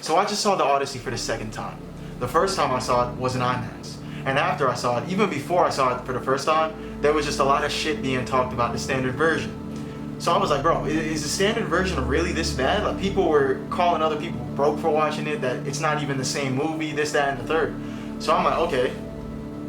So I just saw the Odyssey for the second time. The first time I saw it was in IMAX. And after I saw it, even before I saw it for the first time, there was just a lot of shit being talked about the standard version. So I was like, bro, is the standard version really this bad? Like, people were calling other people broke for watching it, that it's not even the same movie, this, that, and the third. So I'm like, okay,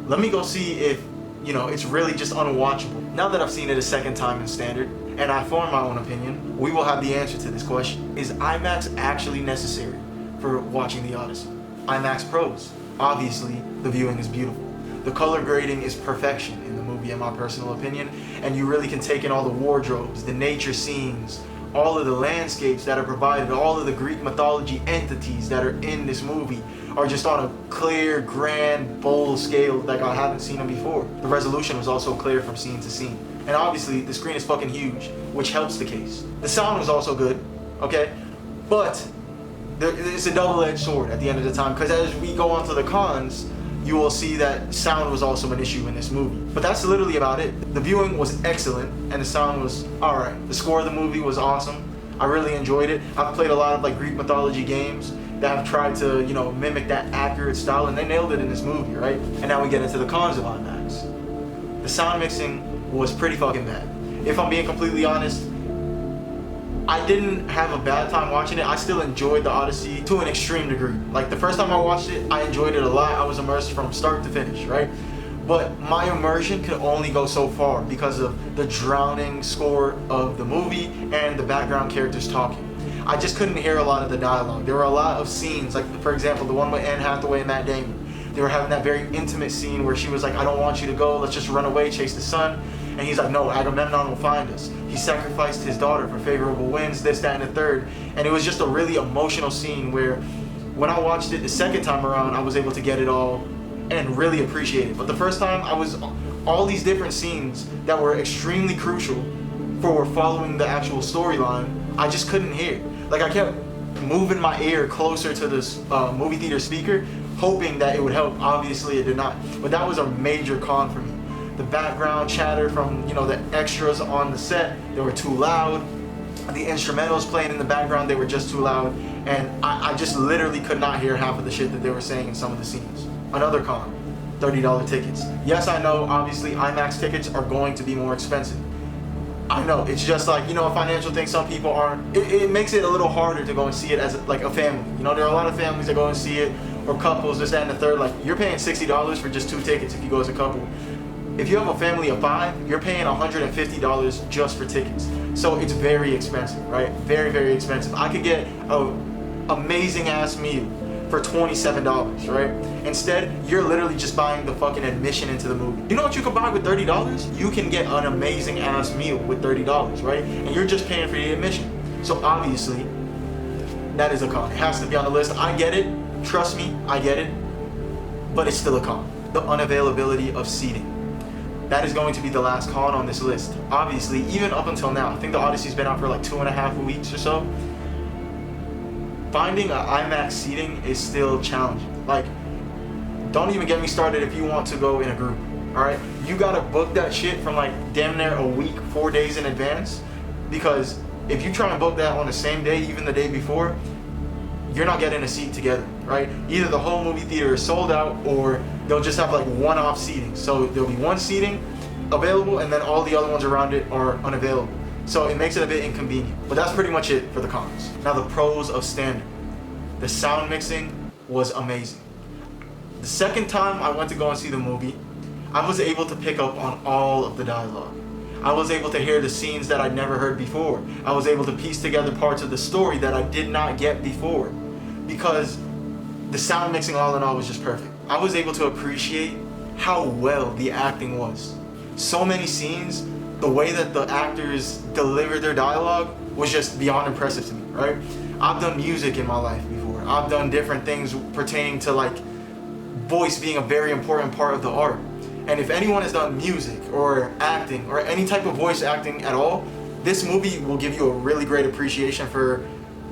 let me go see if, it's really just unwatchable. Now that I've seen it a second time in standard, and I formed my own opinion, we will have the answer to this question. Is IMAX actually necessary for watching the Odyssey? IMAX pros. Obviously, the viewing is beautiful. The color grading is perfection in the movie, in my personal opinion, and you really can take in all the wardrobes, the nature scenes, all of the landscapes that are provided, all of the Greek mythology entities that are in this movie are just on a clear, grand, bold scale like I haven't seen them before. The resolution was also clear from scene to scene. And obviously, the screen is fucking huge, which helps the case. The sound was also good, okay? But it's a double-edged sword at the end of the time, because as we go on to the cons, you will see that sound was also an issue in this movie. But that's literally about it. The viewing was excellent, and the sound was alright. The score of the movie was awesome. I really enjoyed it. I've played a lot of Greek mythology games that have tried to, mimic that accurate style, and they nailed it in this movie, right? And now we get into the cons of IMAX. The sound mixing was pretty fucking bad. If I'm being completely honest, I didn't have a bad time watching it. I still enjoyed the Odyssey to an extreme degree. Like, the first time I watched it, I enjoyed it a lot. I was immersed from start to finish, right? But my immersion could only go so far because of the drowning score of the movie and the background characters talking. I just couldn't hear a lot of the dialogue. There were a lot of scenes, like, for example, the one with Anne Hathaway and Matt Damon. They were having that very intimate scene where she was like, I don't want you to go, let's just run away, chase the sun. And he's like, no, Agamemnon will find us. He sacrificed his daughter for favorable winds, this, that, and the third. And it was just a really emotional scene where when I watched it the second time around, I was able to get it all and really appreciate it. But the first time, all these different scenes that were extremely crucial for following the actual storyline, I just couldn't hear. Like, I kept moving my ear closer to this movie theater speaker, hoping that it would help. Obviously, it did not. But that was a major con for me. The background chatter from, the extras on the set, they were too loud. The instrumentals playing in the background, they were just too loud. And I just literally could not hear half of the shit that they were saying in some of the scenes. Another con, $30 tickets. Yes, I know, obviously, IMAX tickets are going to be more expensive. I know, it's just like, a financial thing. Some people aren't, it makes it a little harder to go and see it as like a family. There are a lot of families that go and see it, or couples, this, that, and the third. Like, you're paying $60 for just 2 tickets if you go as a couple. If you have a family of 5, you're paying $150 just for tickets. So it's very expensive, right? Very, very expensive. I could get an amazing ass meal for $27, right? Instead, you're literally just buying the fucking admission into the movie. You know what you could buy with $30? You can get an amazing ass meal with $30, right? And you're just paying for the admission. So obviously, that is a con. It has to be on the list. I get it. Trust me, I get it. But it's still a con. The unavailability of seating. That is going to be the last con on this list. Obviously, even up until now, I think the Odyssey's been out for like 2.5 weeks or so. Finding an IMAX seating is still challenging. Like, don't even get me started if you want to go in a group, all right? You gotta book that shit from like damn near a week, 4 days in advance, because if you try and book that on the same day, even the day before, you're not getting a seat together, right? Either the whole movie theater is sold out, or they'll just have like one-off seating. So there'll be one seating available, and then all the other ones around it are unavailable. So it makes it a bit inconvenient. But that's pretty much it for the cons. Now, the pros of standard. The sound mixing was amazing. The second time I went to go and see the movie, I was able to pick up on all of the dialogue. I was able to hear the scenes that I'd never heard before. I was able to piece together parts of the story that I did not get before, because the sound mixing all in all was just perfect. I was able to appreciate how well the acting was. So many scenes, the way that the actors delivered their dialogue was just beyond impressive to me, right? I've done music in my life before. I've done different things pertaining to like voice being a very important part of the art. And if anyone has done music or acting or any type of voice acting at all, this movie will give you a really great appreciation for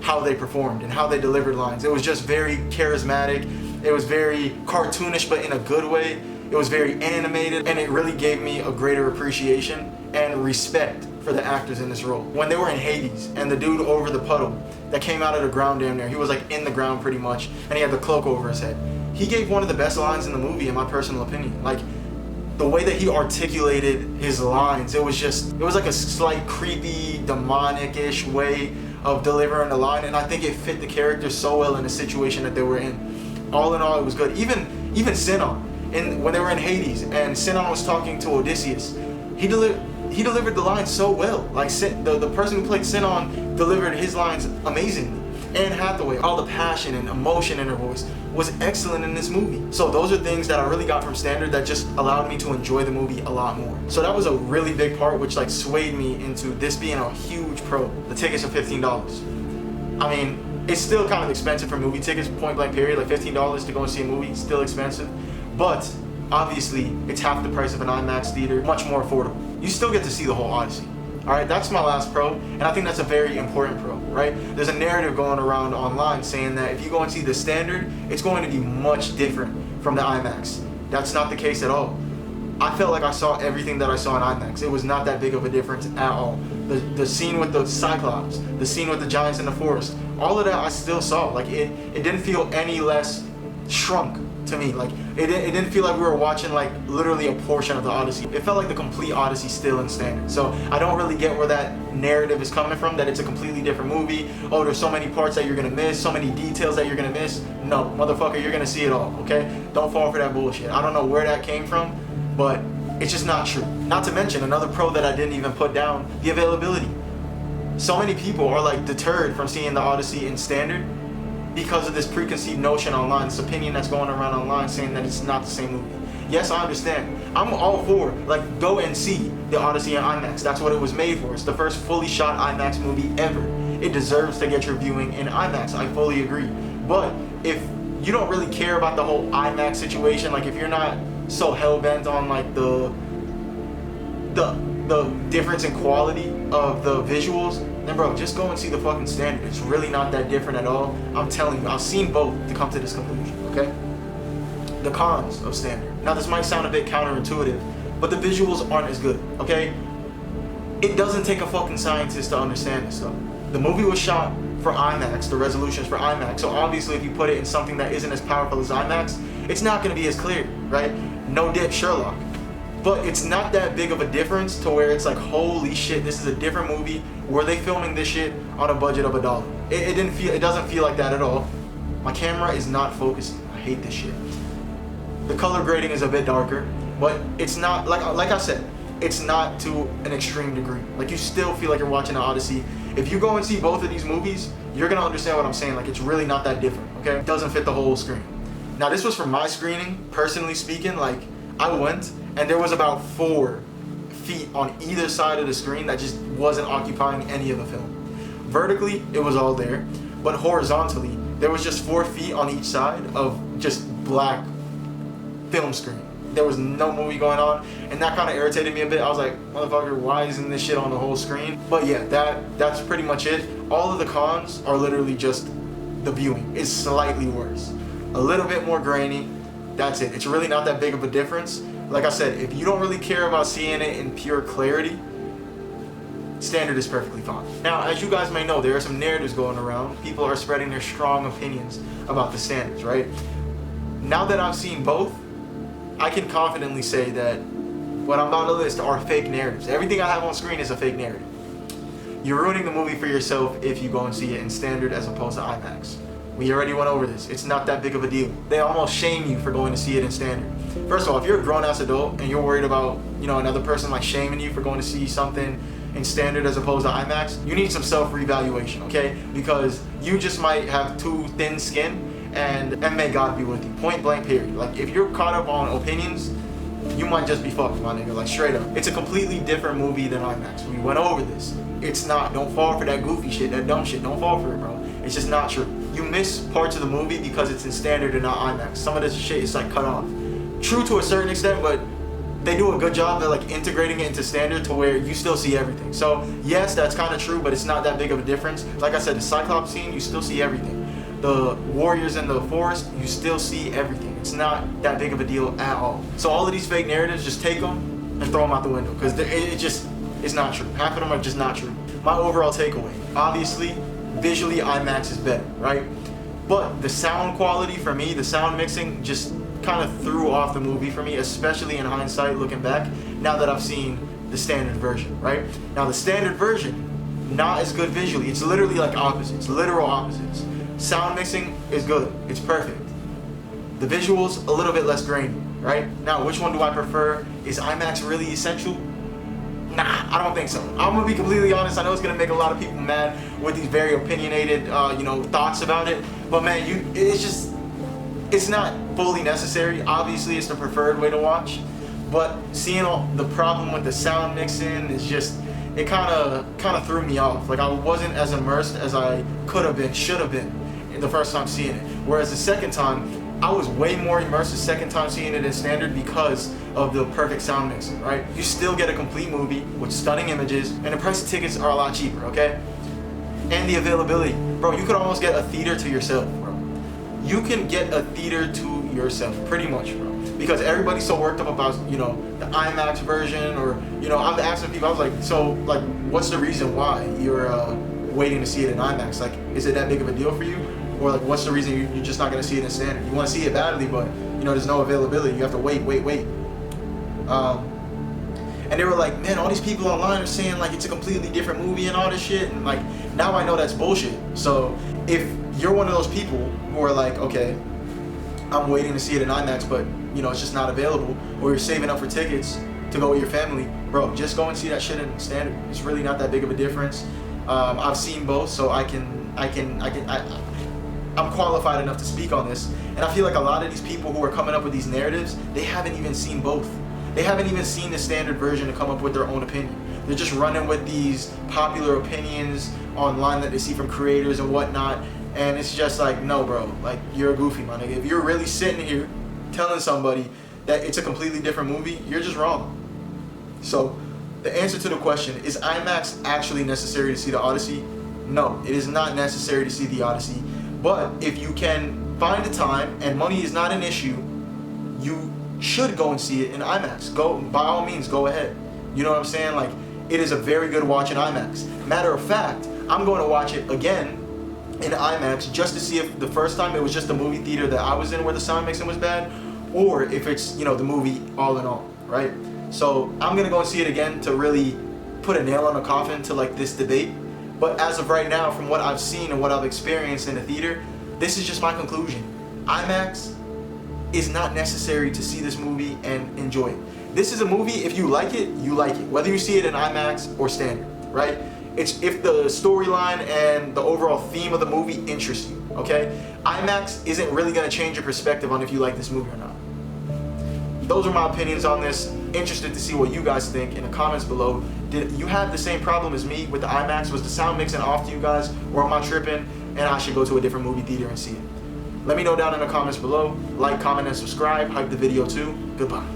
how they performed and how they delivered lines. It was just very charismatic. It was very cartoonish, but in a good way. It was very animated, and it really gave me a greater appreciation and respect for for the actors in this role. When they were in Hades and the dude over the puddle that came out of the ground damn near, he was like in the ground pretty much, and he had the cloak over his head. He gave one of the best lines in the movie, in my personal opinion. Like, the way that he articulated his lines, it was like a slight creepy, demonic-ish way of delivering the line, and I think it fit the character so well in the situation that they were in. All in all, it was good. Even Sinon, when they were in Hades and Sinon was talking to Odysseus, he delivered the lines so well. Like, the person who played Sinon delivered his lines amazingly. Anne Hathaway, all the passion and emotion in her voice was excellent in this movie. So those are things that I really got from Standard that just allowed me to enjoy the movie a lot more. So that was a really big part which like swayed me into this being a huge pro. The tickets are $15. I mean, it's still kind of expensive for movie tickets, point blank period. Like $15 to go and see a movie, still expensive. But obviously, it's half the price of an IMAX theater, much more affordable. You still get to see the whole Odyssey. All right, that's my last pro, and I think that's a very important pro, right? There's a narrative going around online saying that if you go and see the Standard, it's going to be much different from the IMAX. That's not the case at all. I felt like I saw everything that I saw in IMAX. It was not that big of a difference at all. The scene with the Cyclops, the scene with the giants in the forest, all of that I still saw. Like, it didn't feel any less shrunk to me. Like, it didn't feel like we were watching like literally a portion of the Odyssey. It felt like the complete Odyssey still in Standard. So I don't really get where that narrative is coming from, that it's a completely different movie. Oh, there's so many parts that you're gonna miss, so many details that you're gonna miss. No, motherfucker, you're gonna see it all, okay? Don't fall for that bullshit. I don't know where that came from, but it's just not true. Not to mention another pro that I didn't even put down, the availability. So many people are like deterred from seeing the Odyssey in Standard because of this preconceived notion online, this opinion that's going around online saying that it's not the same movie. Yes, I understand. I'm all for, like, go and see the Odyssey in IMAX. That's what it was made for. It's the first fully shot IMAX movie ever. It deserves to get your viewing in IMAX. I fully agree. But if you don't really care about the whole IMAX situation, like if you're not so hell-bent on like the difference in quality of the visuals, then bro, just go and see the fucking Standard. It's really not that different at all. I'm telling you, I've seen both to come to this conclusion, okay? The cons of Standard. Now this might sound a bit counterintuitive, but the visuals aren't as good, okay? It doesn't take a fucking scientist to understand this stuff. The movie was shot for IMAX, the resolution's for IMAX, so obviously if you put it in something that isn't as powerful as IMAX, it's not gonna be as clear, right? No dip Sherlock. But it's not that big of a difference to where it's like, holy shit, this is a different movie. Were they filming this shit on a budget of $1? It doesn't feel like that at all. My camera is not focusing. I hate this shit. The color grading is a bit darker, but it's not, like I said, it's not to an extreme degree. Like, you still feel like you're watching an Odyssey. If you go and see both of these movies, you're gonna understand what I'm saying. Like, it's really not that different, okay? It doesn't fit the whole screen. Now, this was from my screening, personally speaking. Like, I went, and there was about 4 feet on either side of the screen that just wasn't occupying any of the film. Vertically, it was all there, but horizontally, there was just 4 feet on each side of just black film screen. There was no movie going on, and that kind of irritated me a bit. I was like, motherfucker, why isn't this shit on the whole screen? But yeah, that's pretty much it. All of the cons are literally just the viewing is slightly worse. A little bit more grainy, that's it. It's really not that big of a difference. Like I said, if you don't really care about seeing it in pure clarity, Standard is perfectly fine. Now, as you guys may know, there are some narratives going around. People are spreading their strong opinions about the Standards, right? Now that I've seen both, I can confidently say that what I'm about to list are fake narratives. Everything I have on screen is a fake narrative. You're ruining the movie for yourself if you go and see it in Standard as opposed to IMAX. We already went over this. It's not that big of a deal. They almost shame you for going to see it in Standard. First of all, if you're a grown-ass adult and you're worried about, another person like shaming you for going to see something in Standard as opposed to IMAX, you need some self-reevaluation, okay? Because you just might have too thin skin, and may God be with you. Point blank period. Like, if you're caught up on opinions, you might just be fucked, my nigga. Like, straight up. It's a completely different movie than IMAX. We went over this. It's not. Don't fall for that goofy shit, that dumb shit. Don't fall for it, bro. It's just not true. You miss parts of the movie because it's in Standard and not IMAX. Some of this shit is like cut off. True to a certain extent, but they do a good job at like integrating it into Standard to where you still see everything. So yes, that's kind of true, but it's not that big of a difference. Like I said, the Cyclops scene, you still see everything. The warriors in the forest, you still see everything. It's not that big of a deal at all. So all of these fake narratives, just take them and throw them out the window, because is not true. Half of them are just not true. My overall takeaway, obviously, visually IMAX is better, right? But the sound quality for me, the sound mixing just kind of threw off the movie for me, especially in hindsight looking back, now that I've seen the standard version, right? Now the standard version, not as good visually. It's literally like opposites, literal opposites. Sound mixing is good, it's perfect. The visuals, a little bit less grainy, right? Now, which one do I prefer? Is IMAX really essential? Nah, I don't think so. I'm gonna be completely honest. I know it's gonna make a lot of people mad with these very opinionated, thoughts about it. But man, it's not fully necessary. Obviously, it's the preferred way to watch. But seeing all the problem with the sound mixing is just, it kind of threw me off. Like, I wasn't as immersed as I could have been, should have been, the first time seeing it. Whereas the second time, I was way more immersed the second time seeing it in standard because of the perfect sound mixing, right? You still get a complete movie with stunning images, and the price of tickets are a lot cheaper, okay? And the availability. Bro, you could almost get a theater to yourself, bro. You can get a theater to yourself, pretty much, bro. Because everybody's so worked up about, the IMAX version, or, I'm asking people, I was like, so, like, what's the reason why you're waiting to see it in IMAX? Like, is it that big of a deal for you? Or like, what's the reason you're just not gonna see it in standard? You wanna see it badly, but there's no availability. You have to wait. And they were like, man, all these people online are saying like it's a completely different movie and all this shit. And like, now I know that's bullshit. So if you're one of those people who are like, okay, I'm waiting to see it in IMAX, but it's just not available, or you're saving up for tickets to go with your family, bro, just go and see that shit in standard. It's really not that big of a difference. I've seen both, so I'm qualified enough to speak on this, and I feel like a lot of these people who are coming up with these narratives, they haven't even seen both. They haven't even seen the standard version to come up with their own opinion. They're just running with these popular opinions online that they see from creators and whatnot, and it's just like, no, bro, like, you're a goofy, my nigga. If you're really sitting here telling somebody that it's a completely different movie, you're just wrong. So the answer to the question, is IMAX actually necessary to see the Odyssey? No, it is not necessary to see the Odyssey. But if you can find the time and money is not an issue, you should go and see it in IMAX. Go, by all means, go ahead. You know what I'm saying? Like, it is a very good watch in IMAX. Matter of fact, I'm going to watch it again in IMAX just to see if the first time it was just the movie theater that I was in where the sound mixing was bad, or if it's, the movie all in all, right? So I'm going to go and see it again to really put a nail on the coffin to like this debate. But as of right now, from what I've seen and what I've experienced in the theater, this is just my conclusion. IMAX is not necessary to see this movie and enjoy it. This is a movie, if you like it, you like it. Whether you see it in IMAX or standard, right? It's if the storyline and the overall theme of the movie interests you, okay? IMAX isn't really gonna change your perspective on if you like this movie or not. Those are my opinions on this. Interested to see what you guys think in the comments below. Did you have the same problem as me with the IMAX? Was the sound mixing off to you guys, or am I tripping and I should go to a different movie theater and see it? Let me know down in the comments below. Like, comment, and subscribe. Hype the video too. Goodbye.